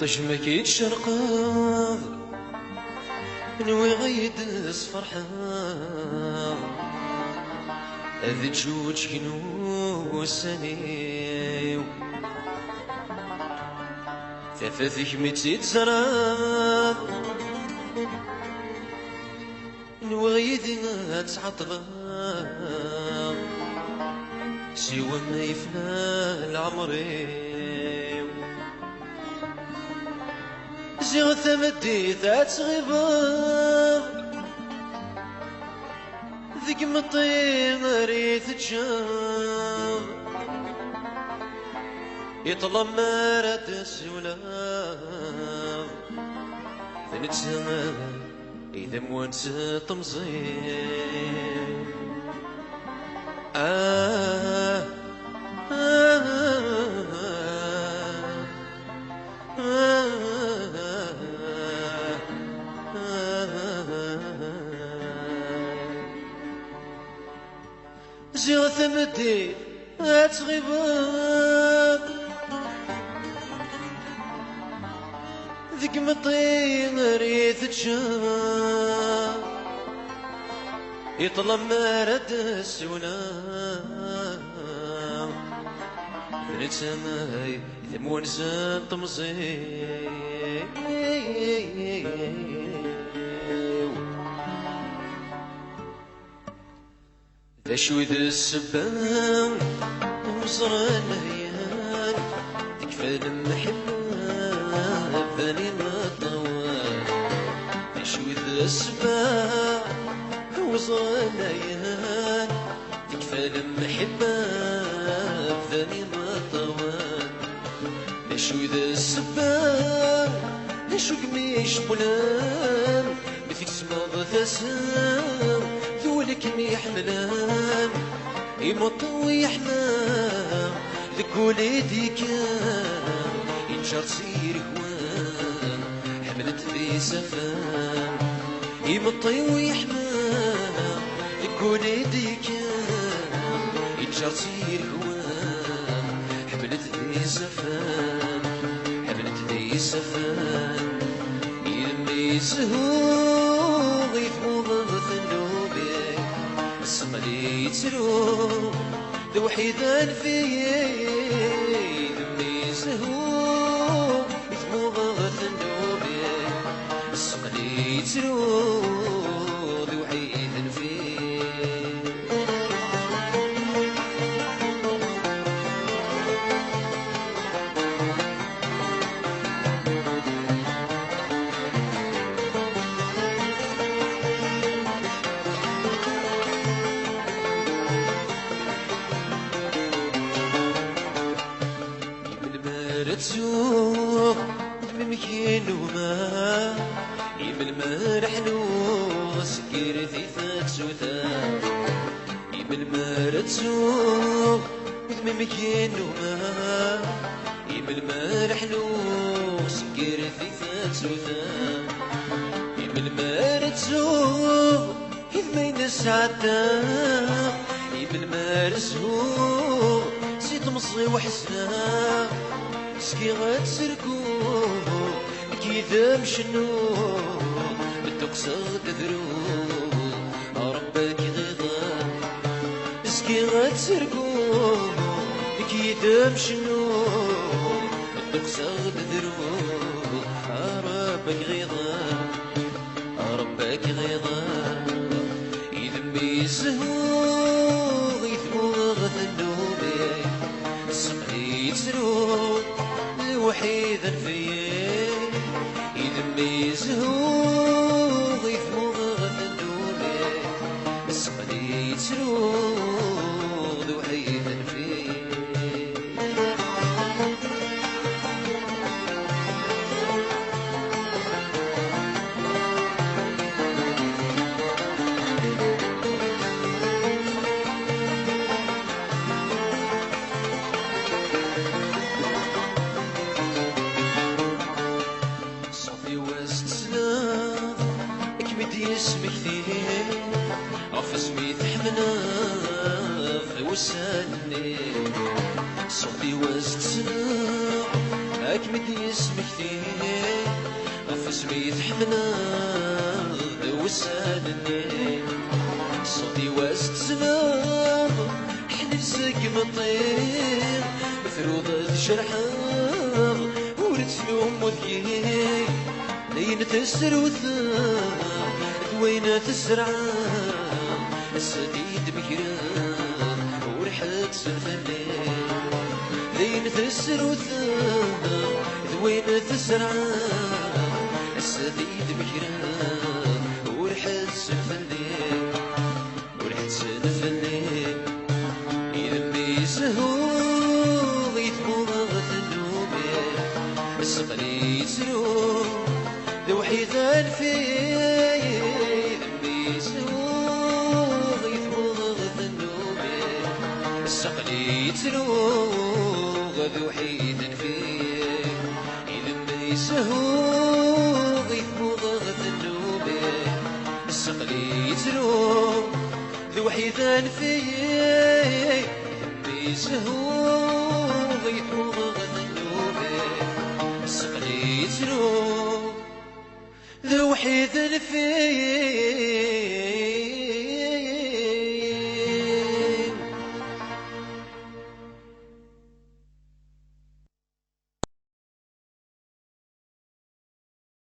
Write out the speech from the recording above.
طجمك يتشرقاض نوي غيد فرحة هذي تجوج كنو سنيو ثفاثك متيت زراب نوي غيد تعطغى سوى ما يفنى العمري زيغ ثمدي ذات صغيبة ذيك مطين ريث تشاف يطلب مرات السلام ثنتسمى إذا موانس تمزين زيغ ثمدي أتغيبات ذيك مطين ريث تشاف يطلب مرد السلام نتسمى إذا موانسان تمزين شوي ذا السبان وصر الليان تكفى المحبة بني ما طوال شوي ذا السبان وصر الليان تكفى المحبة بني ما طوال شوي ذا السبان شو قميش بولان مثل سماض ثسام ذولك ميحملان يمطوي يحمام ذك وليدي كان ينشر سير هوان حملت ذي سفان يمطوي يحمام ذك وليدي كان ينشر سير هوان حملت ذي سفان حملت ذي سفان يلمي زهور يفوض ذنوبي السمالي يتسلو ذو حيدان فيه دمي زهور يفوض ذنوبي السمالي يتسلو ذو حيدان فيه تزوق ممكن وما يمل ما رحلو سكير ثيثات سوثا يمل ما تزوق ممكن وما يمل ما رحلو سكير ثيثات سوثا يمل ما تزوق إذ ما ينسعتا يمل ما رزوق سيد مصري وحسنا سكي غتسركو كيذا مشنو بالتقصى تذرو ربك غيظا سكي غتسركو كيذا مشنو بالتقصى تذرو ربك غيظا ربك غيظا يذمي زهو يثمو غثنوبي وسالني صوتي واز تسمع أكمل اسمك فيه غف سميت حمنا وسالني صوتي واز تسمع حني نسق مطير مفروضة شرحة ورد فلوم وذيك لين تسر وثام دوينة تسرع السديد بكرام ورحت سنفني لين تسر وثام دوينة تسرع السديد بكرام ورحت سنفني ورحت سنفني يلمي سهول يثمر ذنوبي السقلي يسرو ذو حيثان فيه ذنبي سوغ يثمر ذنوبي السقلي يسروغ ذو حيثان فيه ذنبي سهوغ يثمر ذنوبي السقلي يسروغ ذو حيثان فيه ذنبي سهوغ يثمر ذنوبي السقلي يسروغ ذو حيث فيه